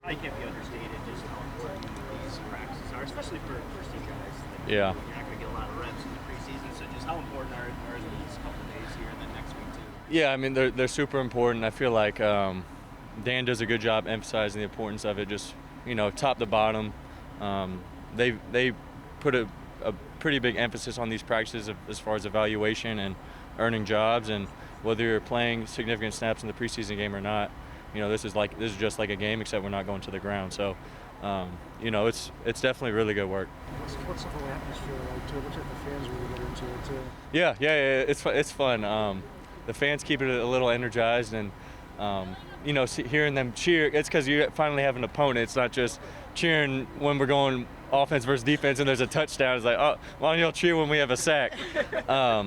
I can't be understated just how important these practices are, especially for first-team guys. Like, Yeah. You're not going to get a lot of reps in the preseason, so just how important are these couple days here and then next week too? Yeah, I mean they're super important. I feel like Dan does a good job emphasizing the importance of it. Just top to bottom, they put a pretty big emphasis on these practices as far as evaluation and earning jobs. And whether you're playing significant snaps in the preseason game or not, this is just like a game, except we're not going to the ground. So, it's definitely really good work. What's the whole atmosphere like too? It looks like the fans really get into it too. Yeah, it's fun. The fans keep it a little energized, and hearing them cheer. It's because you finally have an opponent. It's not just cheering when we're going offense versus defense and there's a touchdown. It's like, oh, why don't y'all cheer when we have a sack?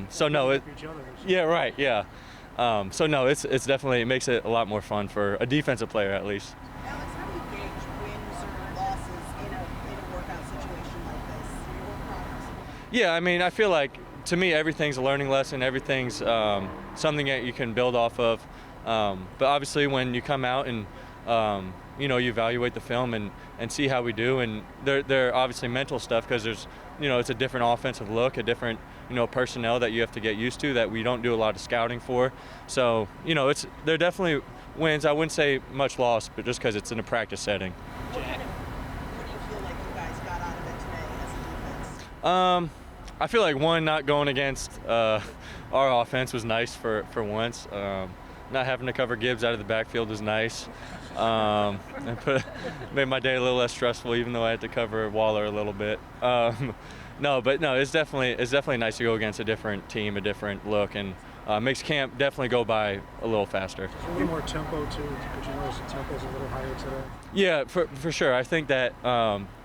So no, yeah, right, yeah. So no, it's definitely, it makes it a lot more fun for a defensive player at least. Alex, how do you gauge wins or losses in a workout situation like this? Your work progress? Yeah, I mean, I feel like to me everything's a learning lesson. Everything's something that you can build off of. But obviously, when you come out and you evaluate the film and see how we do, and they're obviously mental stuff because there's it's a different offensive look, a different personnel that you have to get used to that we don't do a lot of scouting for. So they're definitely wins. I wouldn't say much loss, but just because it's in a practice setting. What do you feel like you guys got out of it today as a defense? I feel like not going against our offense was nice for once. Not having to cover Gibbs out of the backfield was nice. And made my day a little less stressful, even though I had to cover Waller a little bit. It's definitely nice to go against a different team, a different look, and makes camp definitely go by a little faster. A little more tempo too. Could you notice the tempo's a little higher today? Yeah, for sure. I think that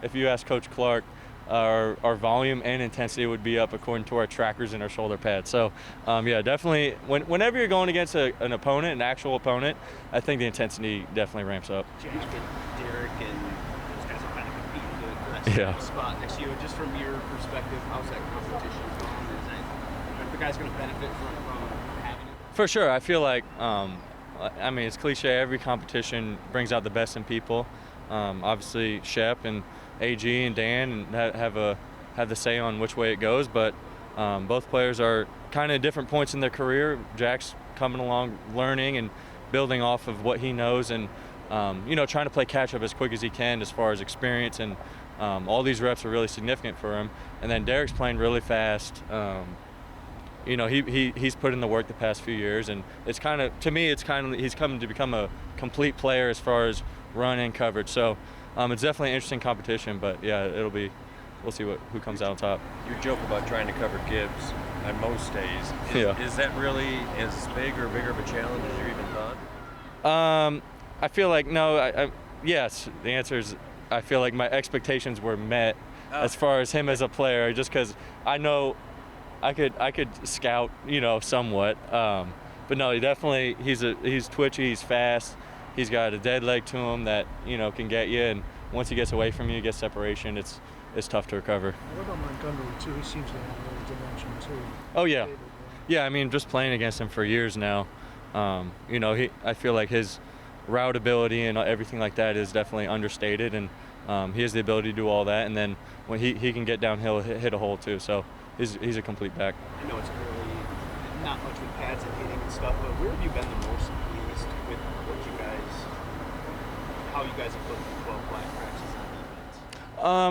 if you ask Coach Clark, our volume and intensity would be up according to our trackers and our shoulder pads. So, definitely, whenever you're going against an opponent, an actual opponent, I think the intensity definitely ramps up. Jack and Derek and those guys are kind of competing for that spot next to you. Just from your perspective, how's that competition going? Are the guys going to benefit from having it? For sure. I feel like, it's cliche. Every competition brings out the best in people. Obviously, Shep and AG and Dan have the say on which way it goes, but both players are kind of at different points in their career. Jack's coming along, learning and building off of what he knows, and trying to play catch up as quick as he can as far as experience, and all these reps are really significant for him. And then Derek's playing really fast. He's put in the work the past few years, and he's coming to become a complete player as far as run and coverage. So it's definitely an interesting competition, but yeah, we'll see who comes out on top. You joke about trying to cover Gibbs on most days. Is that really as big or bigger of a challenge as you even thought? I feel like no. Yes, the answer is I feel like my expectations were met as far as him as a player, just because I know I could scout, somewhat. But no, he's twitchy, he's fast. He's got a dead leg to him that can get you, and once he gets away from you, gets separation. It's tough to recover. What about Montgomery too? He seems to have a little dimension too. Oh yeah, yeah. I mean, just playing against him for years now. I feel like his route ability and everything like that is definitely understated, and he has the ability to do all that. And then when he can get downhill, hit a hole too. So he's a complete back. I know it's early, not much with pads and hitting and stuff, but where have you been the most pleased with how you guys have put 12 black practices on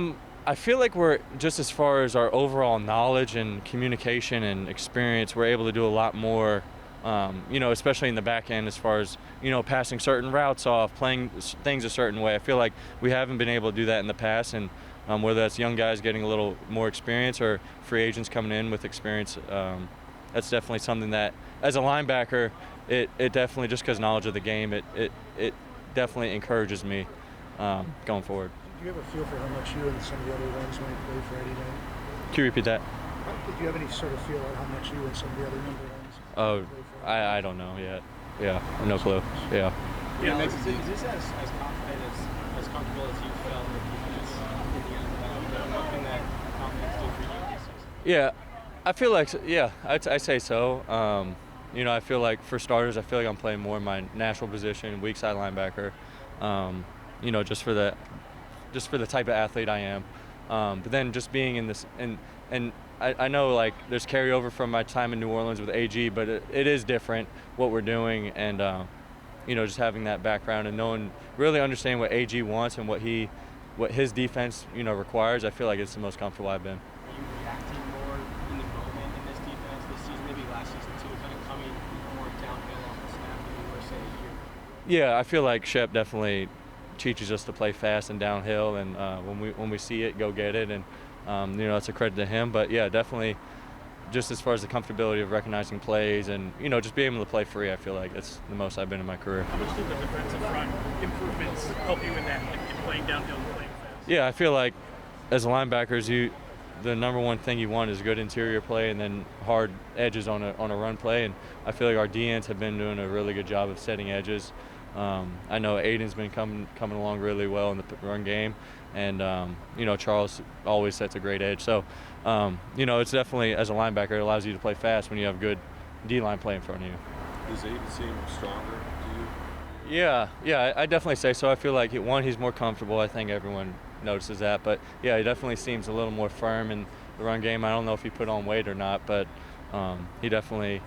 defense? I feel like we're, just as far as our overall knowledge and communication and experience, we're able to do a lot more, especially in the back end as far as, passing certain routes off, playing things a certain way. I feel like we haven't been able to do that in the past, and whether that's young guys getting a little more experience or free agents coming in with experience, that's definitely something that, as a linebacker, it definitely, just because knowledge of the game, it definitely encourages me going forward. Do you have a feel for how much you and some of the other ones might play Friday night? Can you repeat that? Do you have any sort of feel on how much you and some of the other number ones Oh, play Friday? I don't know yet. Yeah, no clue. Yeah. Yeah, is this as confident as comfortable as you felt with in the end? What can that confidence do for you this season? Yeah, I feel like, I say so. I feel like for starters, I feel like I'm playing more in my natural position, weak side linebacker. just for the type of athlete I am. But then just being in this, and I know like there's carryover from my time in New Orleans with AG, but it is different what we're doing, and just having that background and really understanding what AG wants and what his defense requires. I feel like it's the most comfortable I've been. Are you reacting more in the moment in this defense this season, maybe last season too, kind of coming more downhill off the snap than you were, say, a year ago? Yeah, I feel like Shep definitely teaches us to play fast and downhill, and when we see it, go get it, and it's a credit to him. But yeah, definitely, just as far as the comfortability of recognizing plays and just being able to play free, I feel like that's the most I've been in my career. How much do the defensive front improvements help you in that, in playing downhill and playing fast? Yeah, I feel like as a linebacker, the number one thing you want is good interior play and then hard edges on a run play, and I feel like our DNs have been doing a really good job of setting edges. I know Aiden's been coming along really well in the run game, and Charles always sets a great edge. So it's definitely, as a linebacker, it allows you to play fast when you have good D-line play in front of you. Does Aiden seem stronger to you? Yeah, I definitely say so. I feel like he's more comfortable. I think everyone notices that, but yeah, he definitely seems a little more firm in the run game. I don't know if he put on weight or not, but he definitely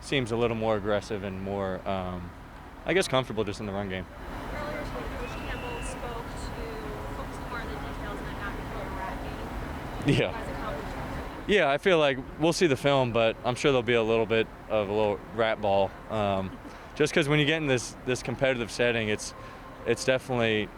seems a little more aggressive and more, I guess, comfortable just in the run game. Earlier today, Coach Campbell spoke to focus more on the details and not become a rat game. Yeah, I feel like we'll see the film, but I'm sure there'll be a little rat ball. Just because when you get in this competitive setting, it's definitely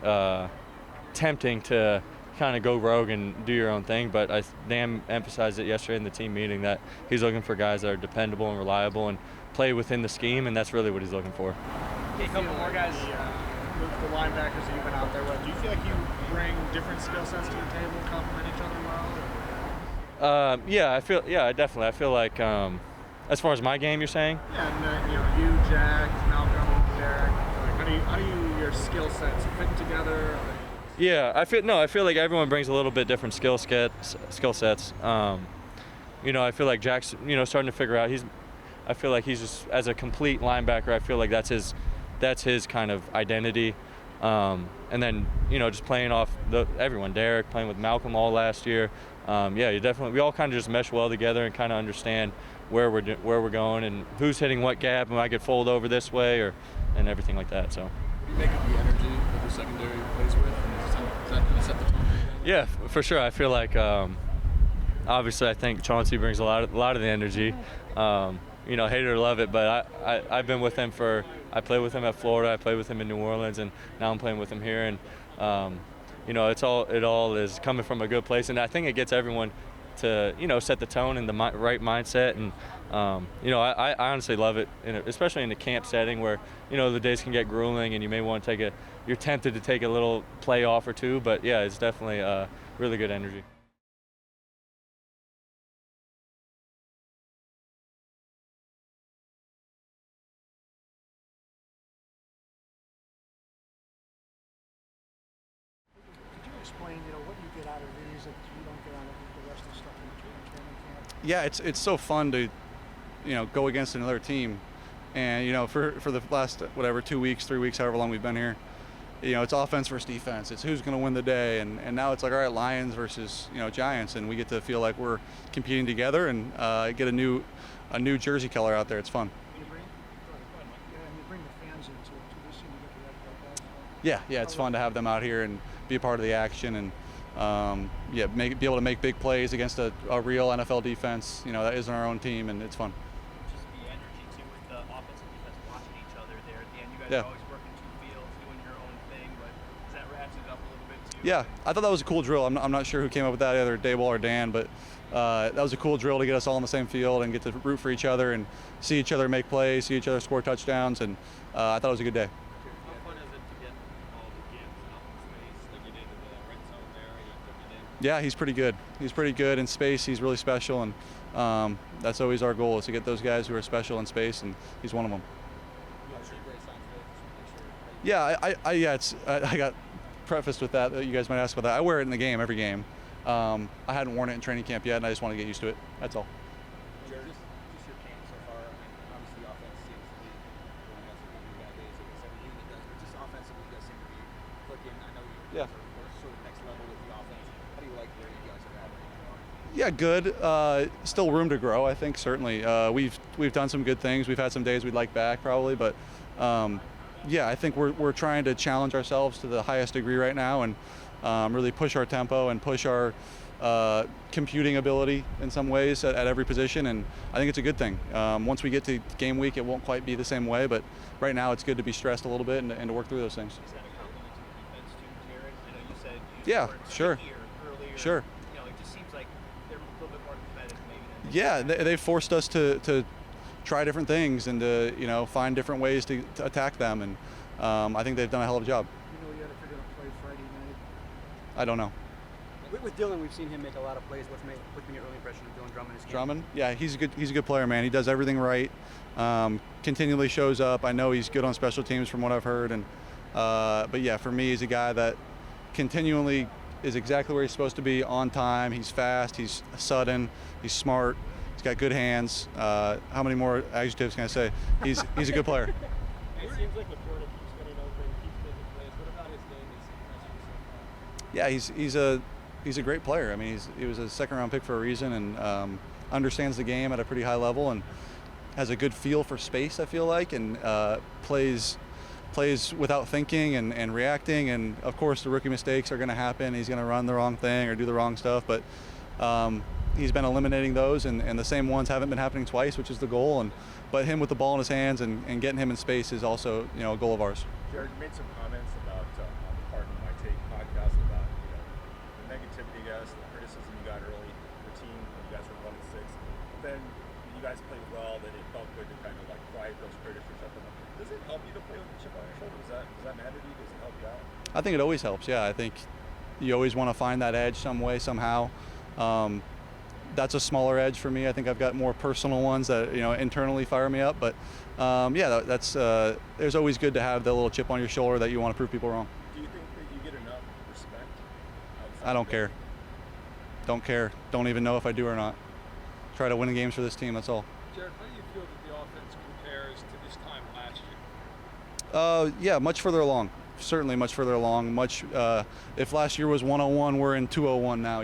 tempting to kind of go rogue and do your own thing. But Dan emphasized it yesterday in the team meeting that he's looking for guys that are dependable and reliable and play within the scheme, and that's really what he's looking for. A couple more guys, the linebackers that you've been out there with, do you feel like you bring different skill sets to the table, complement each other well? I feel like as far as my game, you're saying? Yeah, and you, Jack, Malcolm, Derek, like how do you your skill sets fit together? Yeah, I feel like everyone brings a little bit different skill sets. I feel like Jack's starting to figure out I feel like he's just, as a complete linebacker, I feel like that's his kind of identity. And then just playing off everyone, Derek playing with Malcolm all last year. We all kind of just mesh well together and kind of understand where we're going and who's hitting what gap, and I could fold over this way and everything like that. So. You make up the energy that the secondary plays with, and is that going to set the tone? Yeah, for sure. I feel like obviously I think Chauncey brings a lot of the energy. Hate it or love it, but I've been with him I played with him at Florida, I played with him in New Orleans, and now I'm playing with him here, and it all is coming from a good place, and I think it gets everyone to set the tone and the right mindset, and I honestly love it, especially in the camp setting where the days can get grueling and you may want to you're tempted to take a little play off or two, but yeah, it's definitely really good energy. Explain, what you get out of these that you don't get out of the rest of the stuff in training camp? Yeah, it's so fun to, go against another team, and for the last 2 weeks, 3 weeks, however long we've been here, it's offense versus defense. It's who's going to win the day, and now it's like, all right, Lions versus Giants, and we get to feel like we're competing together and get a new jersey color out there. It's fun. You bring the fans into it too. They seem to get the right about that. Yeah, it's fun to have them out here and be a part of the action, and be able to make big plays against a real NFL defense. That isn't our own team, and it's fun. Just the energy too with the offense and defense watching each other there at the end. You guys Yeah. are always working two fields, doing your own thing, but does that ratchet it up a little bit too? Yeah, I thought that was a cool drill. I'm not sure who came up with that, either Dayball or Dan, but that was a cool drill to get us all on the same field and get to root for each other and see each other make plays, see each other score touchdowns, and I thought it was a good day. How fun is it to get all the kids out in space like you did in the red zone there? You took it in. Yeah, he's pretty good. He's pretty good in space. He's really special, and that's always our goal, is to get those guys who are special in space, and he's one of them. Yeah, I got prefaced with that. You guys might ask about that. I wear it in the game, every game. I hadn't worn it in training camp yet, and I just want to get used to it. That's all. Jared, just your camp so far. Obviously, the offense seems to be going against the bad days. I guess every unit does, but just offensively, you guys seem to be clicking. Yeah. Sort of next level with the offense. How do you like where you guys are at right now? Yeah, good. Still room to grow, I think, certainly. We've done some good things. We've had some days we'd like back probably, but yeah, I think we're trying to challenge ourselves to the highest degree right now and really push our tempo and push our computing ability in some ways at every position, and I think it's a good thing. Once we get to game week, it won't quite be the same way, but right now it's good to be stressed a little bit and to work through those things. Is that a compliment to the defense too, Jared? I know you said Yeah, sure. Earlier. Sure. You know, it just seems like they're a little bit more competitive maybe than Yeah, they forced us to try different things and to find different ways to attack them, and I think they've done a hell of a job. You know yet if you're going to play Friday night? I don't know. With Dylan, we've seen him make a lot of plays. What's been your early impression of Dylan Drummond? Drummond? Yeah, he's a good player, man. He does everything right. Continually shows up. I know he's good on special teams from what I've heard, and but yeah, for me, he's a guy that continually is exactly where he's supposed to be, on time. He's fast. He's sudden. He's smart. He's got good hands. How many more adjectives can I say? He's a good player. It seems like Laporta keeps getting open, keeps making plays. What about his game is impressive so far? Yeah, he's a great player. I mean, he was a second-round pick for a reason, and understands the game at a pretty high level, and has a good feel for space, I feel like, and plays without thinking and reacting. And of course, the rookie mistakes are going to happen. He's going to run the wrong thing or do the wrong stuff, but he's been eliminating those, and the same ones haven't been happening twice, which is the goal. But him with the ball in his hands and getting him in space is also a goal of ours. Jared, you made some comments about on the Pardon My Take podcast about the negativity, I guess, the criticism you got early in the team when you guys were 1-6. Then you guys played well, then it felt good to kind of like quiet those critics or something. Does it help you to play with a chip on your shoulder? Does that matter to you? Does it help you out? I think it always helps. Yeah, I think you always want to find that edge some way, somehow. That's a smaller edge for me. I think I've got more personal ones that internally fire me up. But yeah, that's there's always good to have the little chip on your shoulder that you want to prove people wrong. Do you think that you get enough respect? I don't care. Don't care. Don't even know if I do or not. Try to win games for this team. That's all. Jared, how do you feel that the offense compares to this time last year? Yeah, much further along. Certainly much further along. If last year was 101, we're in 201 now.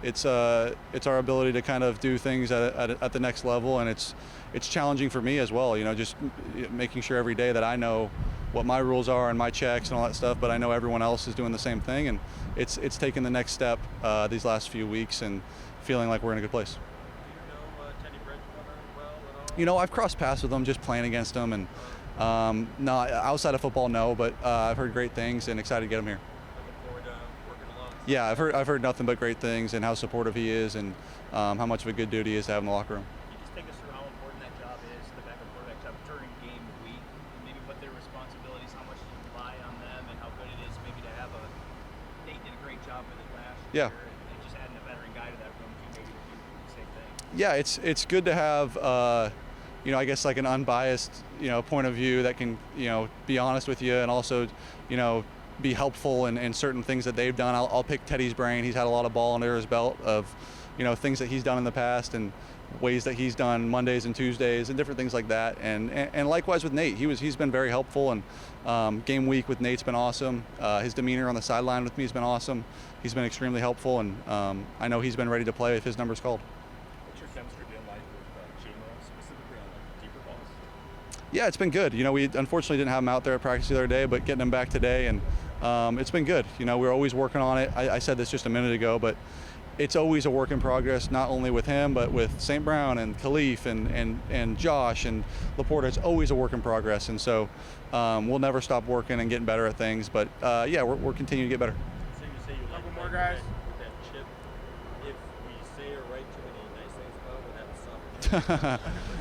It's our ability to kind of do things at the next level, and it's challenging for me as well. Just making sure every day that I know what my rules are and my checks and all that stuff, but I know everyone else is doing the same thing, and it's taken the next step these last few weeks and feeling like we're in a good place. Do you know Teddy Bridgewater well at all? I've crossed paths with him, just playing against him, and no, outside of football, no, but I've heard great things and excited to get him here. Looking forward to working along. Yeah, I've heard nothing but great things, and how supportive he is, and how much of a good dude he is to have in the locker room. Can you just take us through how important that job is, the backup quarterback job during game week, and maybe what their responsibilities, how much you rely on them, and how good it is maybe to have Nate did a great job with it last year, and just adding a veteran guy to that room too, maybe to do the same thing. Yeah, it's good to have I guess like an unbiased point of view that can be honest with you, and also be helpful in certain things that they've done. I'll pick Teddy's brain. He's had a lot of ball under his belt of things that he's done in the past and ways that he's done Mondays and Tuesdays and different things like that. And likewise with Nate, he's been very helpful, and game week with Nate's been awesome. His demeanor on the sideline with me has been awesome. He's been extremely helpful, and I know he's been ready to play if his number's called. What's your chemistry been like with Chimo, specifically on like deeper balls? Yeah, it's been good. We unfortunately didn't have him out there at practice the other day, but getting him back today, and it's been good. We're always working on it. I said this just a minute ago, but it's always a work in progress, not only with him, but with St. Brown and Khalif and Josh and Laporta. It's always a work in progress, and so we'll never stop working and getting better at things. But yeah, we're continuing to get better. So you say you like Couple more guys. with that chip. If we say or write too many nice things about it, would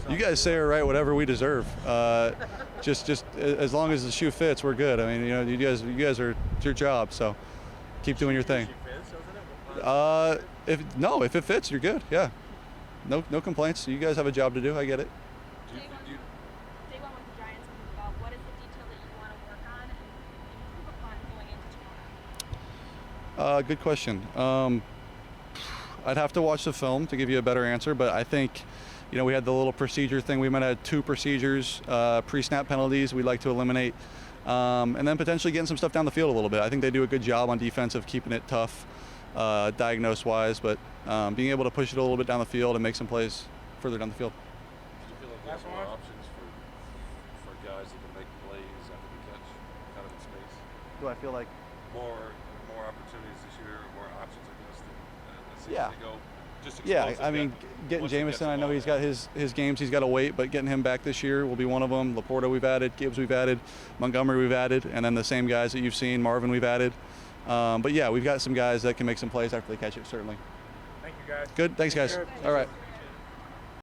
that You guys say or write whatever we deserve. Just as long as the shoe fits, we're good. I mean, you guys are, it's your job, so keep doing your thing. If it fits, you're good. Yeah, no complaints. You guys have a job to do. I get it. Day one with the Giants moved about. What is the detail that you want to work on and improve upon going into tomorrow? Good question. I'd have to watch the film to give you a better answer, but I think, we had the little procedure thing. We might have 2 procedures, pre-snap penalties. We'd like to eliminate and then potentially getting some stuff down the field a little bit. I think they do a good job on defense of keeping it tough, diagnose-wise, but being able to push it a little bit down the field and make some plays further down the field. Do you feel like you have more options for guys that can make plays after the catch, kind of in space? Do I feel like more opportunities this year, more options, I guess, than yeah. ago? Just Yeah, I mean, getting Jamison, I know he's got his games he's got to wait, but getting him back this year will be one of them. Laporta we've added, Gibbs we've added, Montgomery we've added, and then the same guys that you've seen, Marvin we've added. But yeah, we've got some guys that can make some plays after they catch it, certainly. Thank you, guys. Good, thanks guys. All right.